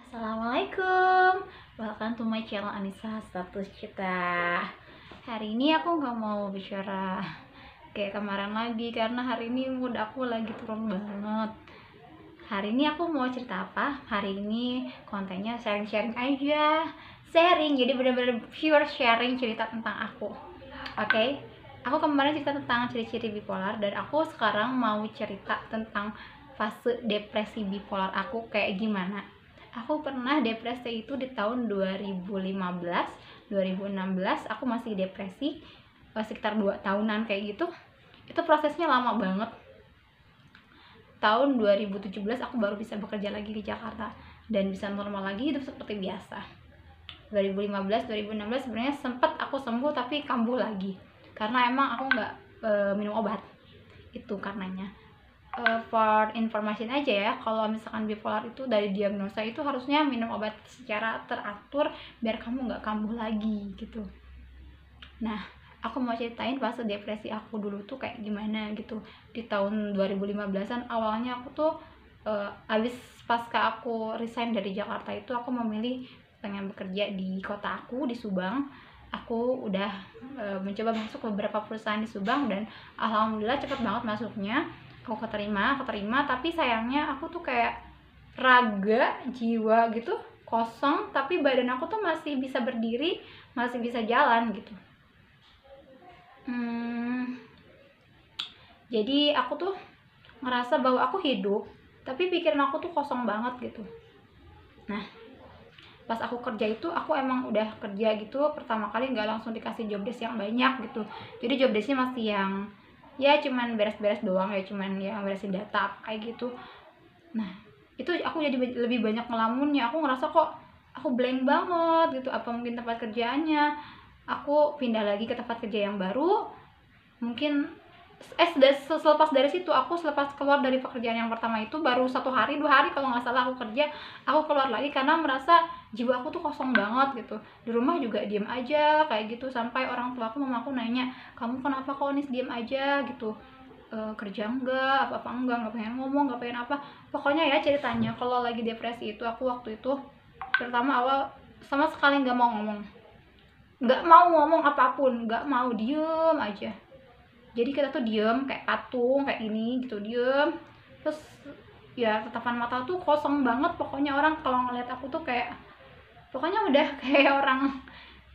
Assalamualaikum, welcome to my channel Anissa Status Cita. Hari ini aku nggak mau bicara kayak kemarin lagi karena hari ini mood aku lagi turun banget. Hari ini aku mau cerita apa? Hari ini kontennya sharing-sharing aja, jadi bener-bener pure sharing cerita tentang aku. Oke? Aku kemarin cerita tentang ciri-ciri bipolar dan aku sekarang mau cerita tentang fase depresi bipolar aku kayak gimana. Aku pernah depresi itu di tahun 2015, 2016 aku masih depresi sekitar 2 tahunan kayak gitu. Itu prosesnya lama banget. Tahun 2017 aku baru bisa bekerja lagi di Jakarta dan bisa normal lagi hidup seperti biasa. 2015, 2016 sebenarnya sempat aku sembuh tapi kambuh lagi karena emang aku nggak minum obat. Itu karenanya. For information aja ya, kalau misalkan bipolar itu dari diagnosa itu harusnya minum obat secara teratur biar kamu nggak kambuh lagi gitu. Nah, aku mau ceritain fase depresi aku dulu tuh kayak gimana gitu. Di tahun 2015-an awalnya aku tuh abis pasca aku resign dari Jakarta itu aku memilih pengen bekerja di kota aku di Subang. Aku udah mencoba masuk ke beberapa perusahaan di Subang dan alhamdulillah cepet banget masuknya. Aku keterima, tapi sayangnya aku tuh kayak raga, jiwa gitu kosong, tapi badan aku tuh masih bisa berdiri, masih bisa jalan gitu. Jadi aku tuh ngerasa bahwa aku hidup, tapi pikiran aku tuh kosong banget gitu. Nah, pas aku kerja itu aku emang udah kerja gitu pertama kali nggak langsung dikasih job desk yang banyak gitu. Jadi job desknya masih yang ya cuman beres-beres doang, ya cuman yang beresin data kayak gitu. Nah, itu aku jadi lebih banyak ngelamunnya. Aku ngerasa kok aku blank banget gitu. Apa mungkin tempat kerjaannya, aku pindah lagi ke tempat kerja yang baru, mungkin selepas dari situ, aku selepas keluar dari pekerjaan yang pertama itu baru 1 hari 2 hari kalau nggak salah aku kerja, aku keluar lagi karena merasa jiwa aku tuh kosong banget gitu. Di rumah juga diem aja kayak gitu, sampai orang tua aku, mama aku nanya, kamu kenapa kok Nis diem aja gitu, kerja enggak, apa enggak, nggak pengen ngomong, nggak pengen apa. Pokoknya ya ceritanya kalau lagi depresi itu aku waktu itu pertama awal sama sekali nggak mau ngomong apapun, nggak mau, diem aja. Jadi kita tuh diem kayak patung kayak ini gitu, diem terus ya tatapan mata tuh kosong banget. Pokoknya orang kalau ngeliat aku tuh kayak pokoknya udah kayak orang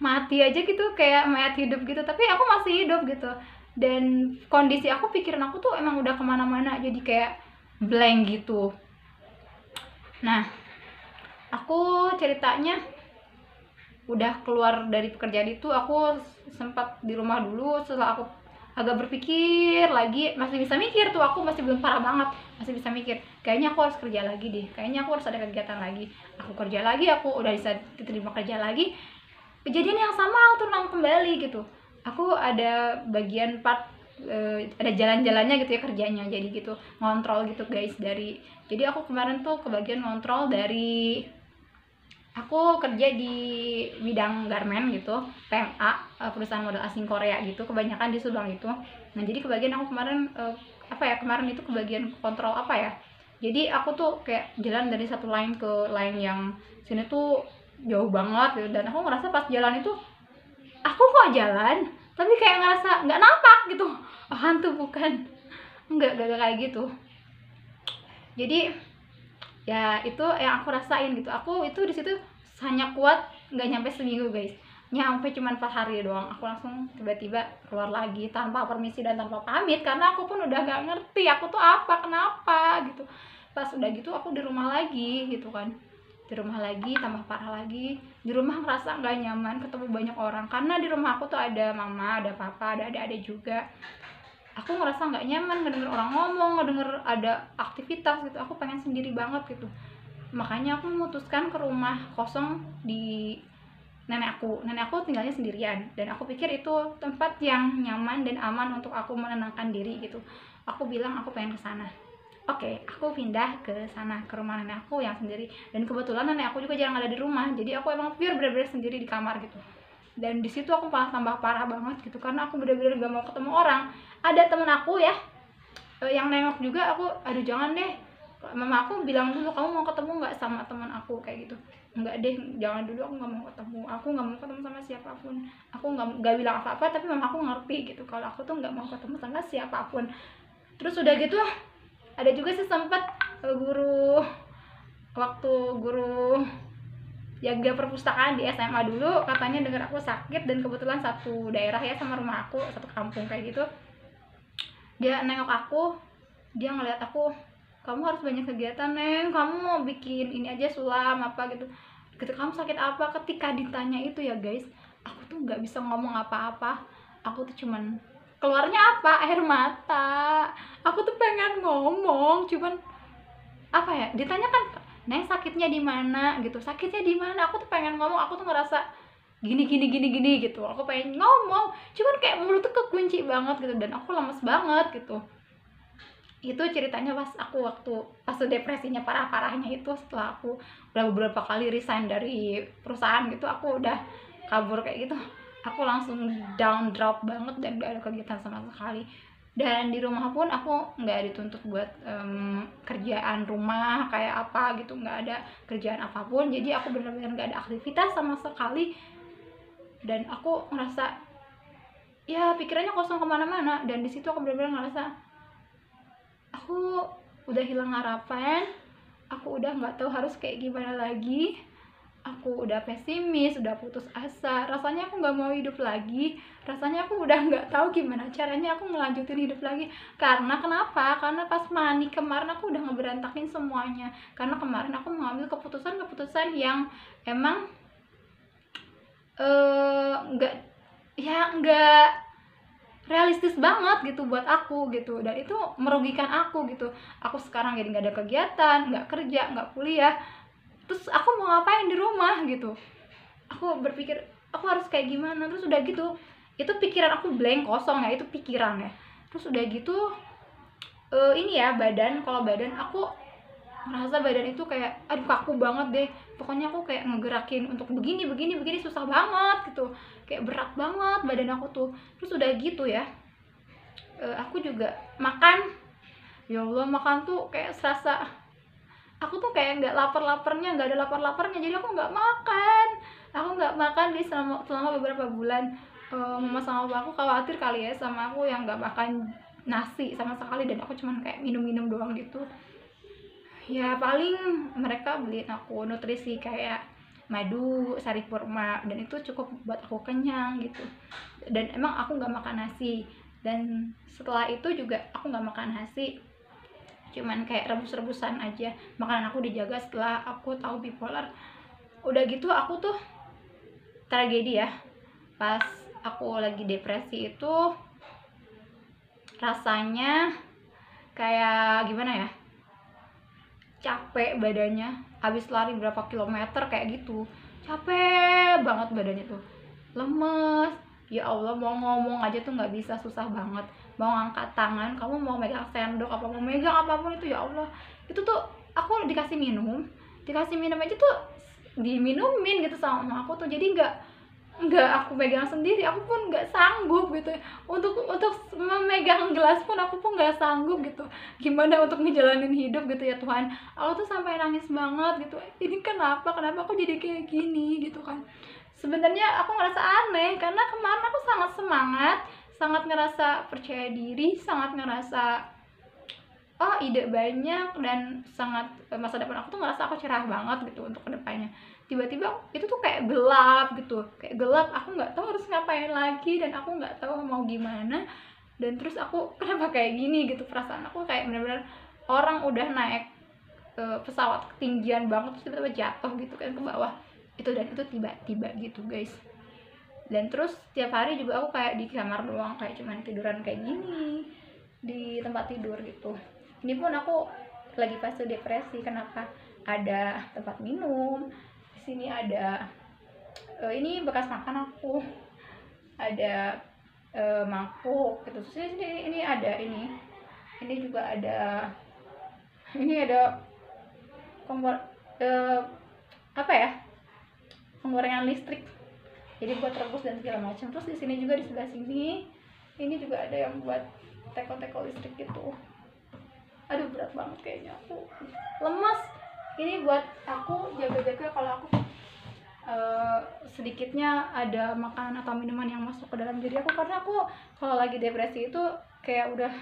mati aja gitu, kayak mayat hidup gitu, tapi aku masih hidup gitu. Dan kondisi aku, pikiran aku tuh emang udah kemana-mana, jadi kayak blank gitu. Nah, aku ceritanya udah keluar dari pekerjaan itu, aku sempat di rumah dulu. Setelah aku agak berpikir lagi, masih bisa mikir tuh, aku masih belum parah banget, masih bisa mikir, kayaknya aku harus kerja lagi deh, kayaknya aku harus ada kegiatan lagi. Aku kerja lagi, aku udah bisa diterima kerja lagi, kejadian yang sama terulang kembali gitu. Aku ada bagian part ada jalan-jalannya gitu ya kerjanya, jadi gitu ngontrol gitu guys. Jadi aku kemarin tuh kebagian ngontrol dari, aku kerja di bidang garment gitu, PMA, perusahaan modal asing Korea gitu, kebanyakan di Subang itu. Nah, jadi kebagian aku kemarin kemarin itu kebagian kontrol apa ya. Jadi aku tuh kayak jalan dari satu line ke line yang sini tuh jauh banget gitu, dan aku ngerasa pas jalan itu aku kok jalan tapi kayak ngerasa nggak nampak gitu. Hantu bukan, nggak kayak gitu. Jadi ya itu yang aku rasain gitu. Aku itu di situ hanya kuat nggak nyampe seminggu guys, nyampe cuman 4 hari doang. Aku langsung tiba-tiba keluar lagi tanpa permisi dan tanpa pamit, karena aku pun udah nggak ngerti aku tuh apa, kenapa gitu. Pas udah gitu aku di rumah lagi gitu kan, di rumah lagi tambah parah lagi. Di rumah ngerasa nggak nyaman ketemu banyak orang, karena di rumah aku tuh ada mama, ada papa, ada adik-adik juga. Aku ngerasa nggak nyaman ngedenger orang ngomong, ngedenger ada aktivitas gitu. Aku pengen sendiri banget gitu. Makanya aku memutuskan ke rumah kosong di nenek aku tinggalnya sendirian, dan aku pikir itu tempat yang nyaman dan aman untuk aku menenangkan diri gitu. Aku bilang aku pengen ke sana. Oke, aku pindah ke sana, ke rumah nenek aku yang sendiri. Dan kebetulan nenek aku juga jarang ada di rumah, jadi aku emang pure bener-bener sendiri di kamar gitu. Dan di situ aku malah tambah parah banget gitu, karena aku bener-bener gak mau ketemu orang. Ada temen aku ya yang nengok juga, aku aduh jangan deh, Mama aku bilang dulu, kamu mau ketemu nggak sama teman aku kayak gitu. Enggak deh, jangan dulu, aku nggak mau ketemu, aku nggak mau ketemu sama siapapun. Aku nggak bilang apa-apa, tapi mama aku ngerti gitu kalau aku tuh nggak mau ketemu sama siapapun. Terus udah gitu ada juga sih sempat waktu guru jaga perpustakaan di SMA dulu, katanya dengar aku sakit dan kebetulan satu daerah ya sama rumah aku, satu kampung kayak gitu. Dia nengok aku, dia ngeliat aku, kamu harus banyak kegiatan Neng, kamu mau bikin ini aja sulam apa gitu. Kamu sakit apa? Ketika ditanya itu ya guys, aku tuh nggak bisa ngomong apa-apa. Aku tuh cuman keluarnya apa, air mata. Aku tuh pengen ngomong, cuman apa ya, ditanya kan, Neng sakitnya di mana gitu, sakitnya di mana. Aku tuh pengen ngomong, aku tuh ngerasa gini gitu, aku pengen ngomong, cuman kayak mulut tuh kekunci banget gitu, dan aku lemes banget gitu. Itu ceritanya waktu depresinya parah-parahnya itu, setelah aku udah beberapa kali resign dari perusahaan gitu, aku udah kabur kayak gitu, aku langsung down drop banget dan gak ada kegiatan sama sekali. Dan di rumah pun aku nggak dituntut buat kerjaan rumah kayak apa gitu, nggak ada kerjaan apapun, jadi aku benar-benar nggak ada aktivitas sama sekali. Dan aku ngerasa ya pikirannya kosong kemana-mana, dan di situ aku benar-benar ngerasa aku udah hilang harapan, aku udah nggak tahu harus kayak gimana lagi, aku udah pesimis, udah putus asa, rasanya aku nggak mau hidup lagi, rasanya aku udah nggak tahu gimana caranya aku ngelanjutin hidup lagi. Karena kenapa? Karena pas manik kemarin aku udah ngeberantakin semuanya, karena kemarin aku mengambil keputusan yang emang nggak realistis banget gitu buat aku gitu, dan itu merugikan aku gitu. Aku sekarang jadi nggak ada kegiatan, nggak kerja, nggak kuliah, terus aku mau ngapain di rumah gitu. Aku berpikir aku harus kayak gimana, terus udah gitu itu pikiran aku blank, kosong ya, itu pikiran ya. Terus udah gitu ini ya, kalau badan aku merasa badan itu kayak aduh kaku banget deh, pokoknya aku kayak ngegerakin untuk begini susah banget gitu, kayak berat banget badan aku tuh. Terus udah gitu ya, aku juga makan, ya Allah, makan tuh kayak serasa aku tuh kayak nggak nggak ada lapar-laparnya, jadi aku nggak makan di selama beberapa bulan. Mama sama papa aku khawatir kali ya sama aku yang nggak makan nasi sama sekali, dan aku cuman kayak minum doang gitu. Ya paling mereka beliin aku nutrisi kayak madu, sari kurma, dan itu cukup buat aku kenyang gitu. Dan emang aku nggak makan nasi, dan setelah itu juga aku nggak makan nasi, cuman kayak rebus-rebusan aja. Makanan aku dijaga setelah aku tahu bipolar. Udah gitu aku tuh tragedi ya, pas aku lagi depresi itu rasanya kayak gimana ya, capek badannya, habis lari berapa kilometer kayak gitu, capek banget badannya tuh, lemes. Ya Allah, mau ngomong aja tuh nggak bisa, susah banget. Mau ngangkat tangan, kamu mau megang sendok apa mau megang apapun itu, ya Allah, itu tuh aku dikasih minum aja tuh diminumin gitu sama mama aku tuh, jadi nggak aku pegang sendiri, aku pun nggak sanggup gitu untuk memegang gelas pun aku pun nggak sanggup gitu. Gimana untuk ngejalanin hidup gitu ya Tuhan. Aku tuh sampai nangis banget gitu, ini kenapa aku jadi kayak gini gitu kan. Sebenarnya aku ngerasa aneh karena kemarin aku sangat semangat, sangat ngerasa percaya diri, sangat ngerasa oh ide banyak, dan sangat masa depan aku tuh ngerasa aku cerah banget gitu untuk kedepannya. Tiba-tiba itu tuh kayak gelap gitu, aku nggak tahu harus ngapain lagi, dan aku nggak tahu mau gimana. Dan terus aku kenapa kayak gini gitu, perasaan aku kayak benar-benar orang udah naik pesawat ketinggian banget terus tiba-tiba jatuh gitu kan ke bawah itu, dan itu tiba-tiba gitu guys. Dan terus tiap hari juga aku kayak di kamar doang, kayak cuman tiduran kayak gini di tempat tidur gitu. Ini pun aku lagi fase depresi. Kenapa? Ada tempat minum di sini, ada ini bekas makan aku, ada mangkuk gitu. Terus ini ada ini juga ada, ini ada kompor apa ya, penggorengan listrik, jadi buat rebus dan segala macam. Terus di sini juga, di sebelah sini ini juga ada yang buat teko-teko listrik gitu. aduh berat banget kayaknya, aku lemas. Ini buat aku jaga-jaga kalau aku sedikitnya ada makanan atau minuman yang masuk ke dalam diri aku, karena aku kalau lagi depresi itu kayak udah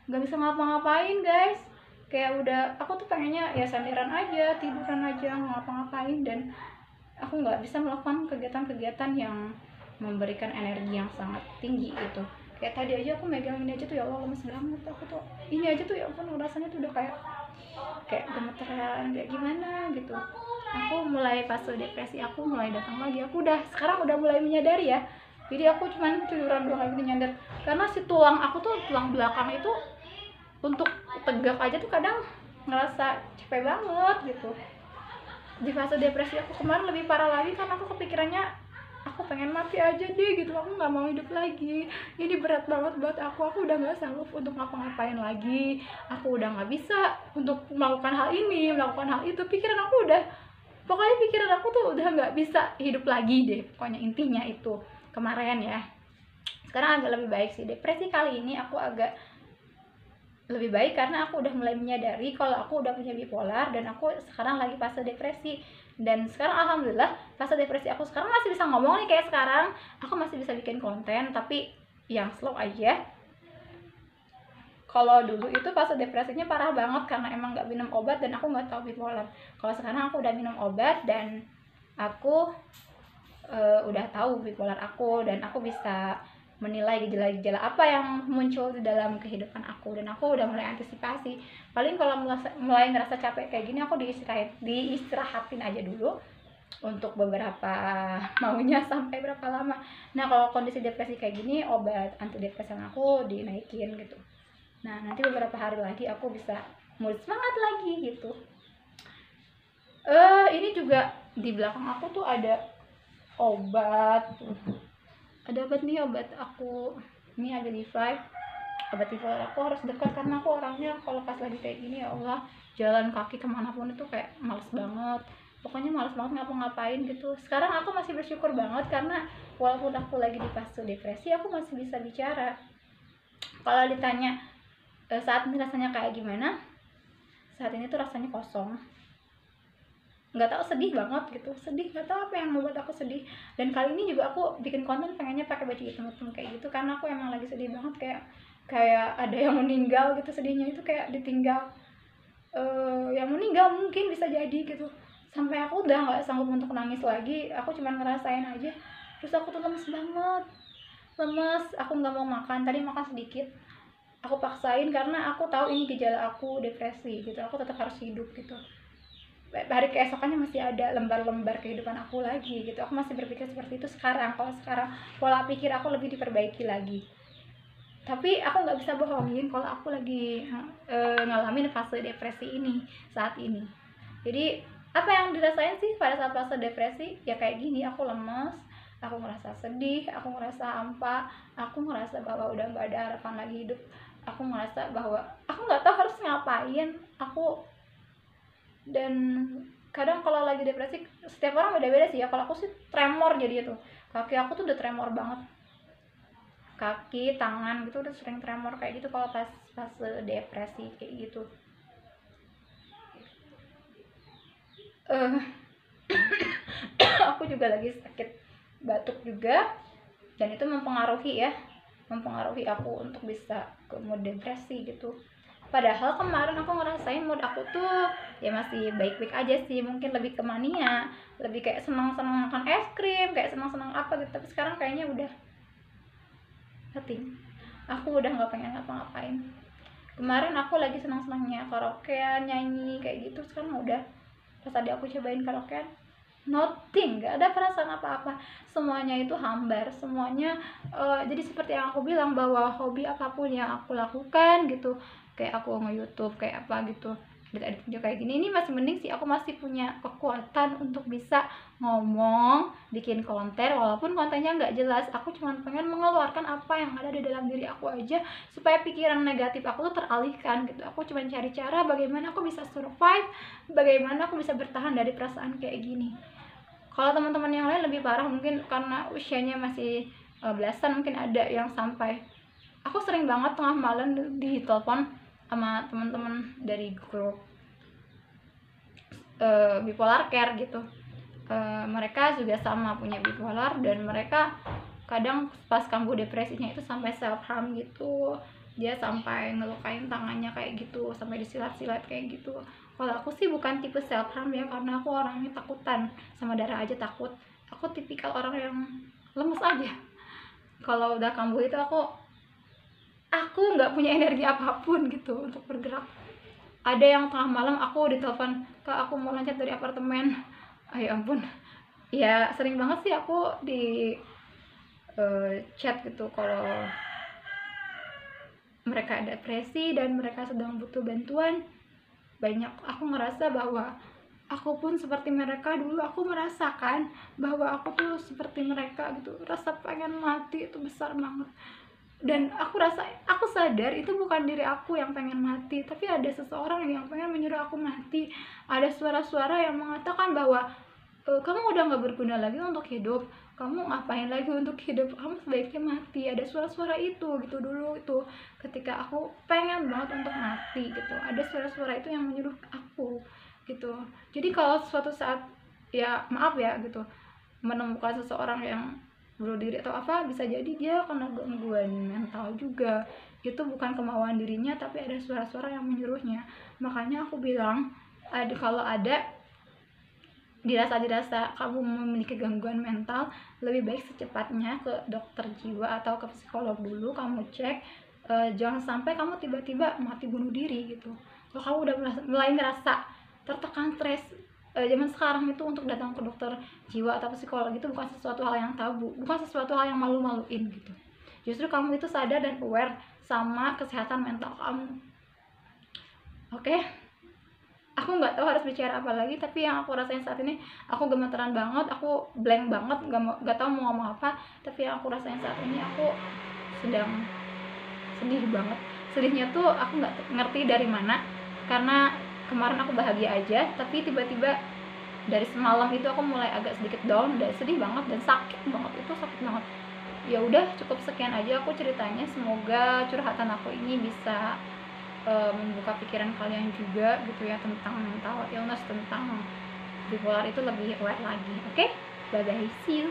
nggak bisa ngapa-ngapain guys. Kayak udah, aku tuh pengennya ya sandaran aja, tiduran aja, nggak ngapa-ngapain, dan aku nggak bisa melakukan kegiatan-kegiatan yang memberikan energi yang sangat tinggi gitu. Kayak tadi aja aku megang ini aja tuh ya Allah lemes banget aku tuh, ini aja tuh ya ampun rasanya tuh udah kayak gemeteran kayak gimana gitu. Aku mulai fase depresi aku mulai datang lagi, aku sekarang udah mulai menyadari ya. Jadi aku cuman tiduran doang kayak gini nyadar, karena si tulang aku tuh, tulang belakang itu untuk tegak aja tuh kadang ngerasa capek banget gitu. Di fase depresi aku kemarin lebih parah lagi, karena aku kepikirannya aku pengen mati aja deh gitu, aku nggak mau hidup lagi. Ini berat banget buat aku udah nggak sanggup untuk ngapa-ngapain lagi, aku udah nggak bisa untuk melakukan hal ini, melakukan hal itu. Pokoknya pikiran aku tuh udah nggak bisa hidup lagi deh, pokoknya intinya itu kemarin ya. Sekarang agak lebih baik sih. Depresi kali ini aku agak lebih baik karena aku udah mulai menyadari kalau aku udah punya bipolar, dan aku sekarang lagi fase depresi. Dan sekarang alhamdulillah fase depresi aku sekarang masih bisa ngomong nih kayak sekarang, aku masih bisa bikin konten tapi yang slow aja. Kalau dulu itu fase depresinya parah banget karena emang nggak minum obat dan aku nggak tahu bipolar. Kalau sekarang aku udah minum obat dan aku udah tahu bipolar aku, dan aku bisa menilai gejala-gejala apa yang muncul di dalam kehidupan aku, dan aku udah mulai antisipasi. Paling kalau mulai ngerasa capek kayak gini, aku diistirahatin aja dulu untuk beberapa maunya sampai berapa lama. Nah kalau kondisi depresi kayak gini, obat antidepresan aku dinaikin gitu. Nah nanti beberapa hari lagi aku bisa mood semangat lagi gitu. Ini juga di belakang aku tuh ada obat obat aku ini ada di Five. Obat bipolar aku harus dekat karena aku orangnya kalau pas lagi kayak gini ya Allah, jalan kaki kemanapun itu kayak males banget, pokoknya males banget ngapa-ngapain gitu. Sekarang aku masih bersyukur banget karena walaupun aku lagi di fase depresi, aku masih bisa bicara. Kalau ditanya saat ini rasanya kayak gimana, saat ini tuh rasanya kosong, nggak tahu, sedih banget gitu, sedih, nggak tahu apa yang membuat aku sedih. Dan kali ini juga aku bikin konten pengennya pakai baju hitam-hitam kayak gitu karena aku emang lagi sedih banget, kayak ada yang meninggal gitu. Sedihnya itu kayak ditinggal yang meninggal, mungkin bisa jadi gitu. Sampai aku udah nggak sanggup untuk nangis lagi, aku cuma ngerasain aja. Terus aku tuh lemes banget, aku nggak mau makan. Tadi makan sedikit, aku paksain karena aku tahu ini gejala aku depresi gitu, aku tetap harus hidup gitu. Hari keesokannya masih ada lembar-lembar kehidupan aku lagi gitu. Aku masih berpikir seperti itu sekarang. Kalau sekarang pola pikir aku lebih diperbaiki lagi, tapi aku nggak bisa bohongin kalau aku lagi ngalamin fase depresi ini saat ini. Jadi apa yang dirasain sih pada saat fase depresi ya kayak gini, aku lemes, aku ngerasa sedih, aku ngerasa hampa, aku ngerasa bahwa udah nggak ada harapan lagi hidup, aku ngerasa bahwa aku nggak tahu harus ngapain dan kadang kalau lagi depresi, setiap orang beda-beda sih ya. Kalau aku sih tremor, jadi itu kaki aku tuh udah tremor banget, kaki, tangan gitu udah sering tremor kayak gitu kalau pas depresi kayak gitu. Aku juga lagi sakit batuk juga, dan itu mempengaruhi aku untuk bisa ke mood depresi gitu. Padahal kemarin aku ngerasain mood aku tuh ya masih baik-baik aja sih, mungkin lebih ke mania, lebih kayak senang-senang makan es krim, kayak senang-senang apa gitu. Tapi sekarang kayaknya udah nothing, aku udah nggak pengen ngapa-ngapain. Kemarin aku lagi senang-senangnya karaokean, nyanyi kayak gitu, sekarang udah. Pas tadi aku cobain karaokean, nothing, nggak ada perasaan apa-apa, semuanya itu hambar, semuanya jadi seperti yang aku bilang bahwa hobi apapun yang aku lakukan gitu, kayak aku nge-YouTube kayak apa gitu, edit video kayak gini, ini masih mending sih, aku masih punya kekuatan untuk bisa ngomong, bikin konten walaupun kontennya nggak jelas. Aku cuma pengen mengeluarkan apa yang ada di dalam diri aku aja supaya pikiran negatif aku tuh teralihkan gitu. Aku cuma cari cara bagaimana aku bisa survive, bagaimana aku bisa bertahan dari perasaan kayak gini. Kalau teman-teman yang lain lebih parah, mungkin karena usianya masih belasan, mungkin ada yang sampai, aku sering banget tengah malam di telepon sama teman-teman dari grup bipolar care gitu. Mereka juga sama punya bipolar, dan mereka kadang pas kambuh depresinya itu sampai self harm gitu, dia sampai ngelukain tangannya kayak gitu, sampai disilat-silat kayak gitu. Kalau aku sih bukan tipe self harm ya, karena aku orangnya takutan, sama darah aja takut. Aku tipikal orang yang lemes aja. Kalau udah kambuh itu aku nggak punya energi apapun gitu untuk bergerak. Ada yang tengah malam aku ditelepon, "Kak, aku mau loncat dari apartemen." Ya ampun, ya sering banget sih aku di chat gitu kalau mereka depresi dan mereka sedang butuh bantuan. Banyak aku ngerasa bahwa aku pun seperti mereka dulu. Aku merasakan bahwa aku tuh seperti mereka gitu, rasa pengen mati itu besar banget. Dan aku sadar itu bukan diri aku yang pengen mati, tapi ada seseorang yang pengen menyuruh aku mati. Ada suara-suara yang mengatakan bahwa kamu udah gak berguna lagi untuk hidup, kamu ngapain lagi untuk hidup, kamu sebaiknya mati. Ada suara-suara itu gitu dulu, itu ketika aku pengen banget untuk mati gitu, ada suara-suara itu yang menyuruh aku gitu. Jadi kalau suatu saat, ya maaf ya gitu, menemukan seseorang yang bunuh diri atau apa, bisa jadi dia kena gangguan mental juga. Itu bukan kemauan dirinya, tapi ada suara-suara yang menyuruhnya. Makanya aku bilang, kalau ada dirasa kamu memiliki gangguan mental, lebih baik secepatnya ke dokter jiwa atau ke psikolog dulu, kamu cek. Jangan sampai kamu tiba-tiba mati bunuh diri gitu. Kalau kamu udah mulai ngerasa tertekan, stres, zaman sekarang itu untuk datang ke dokter jiwa atau psikolog itu bukan sesuatu hal yang tabu, bukan sesuatu hal yang malu-maluin gitu. Justru kamu itu sadar dan aware sama kesehatan mental kamu. Oke? Aku nggak tahu harus bicara apa lagi, tapi yang aku rasain saat ini, aku gemeteran banget, aku blank banget, nggak tahu mau ngomong apa. Tapi yang aku rasain saat ini, aku sedang sedih banget. Sedihnya tuh aku nggak ngerti dari mana, karena kemarin aku bahagia aja, tapi tiba-tiba dari semalam itu aku mulai agak sedikit down dan sedih banget dan sakit banget. Itu sakit banget. Ya udah, cukup sekian aja aku ceritanya. Semoga curhatan aku ini bisa membuka pikiran kalian juga gitu ya, tentang mental illness, tentang bipolar itu lebih aware lagi. Oke? Bye bye, see you.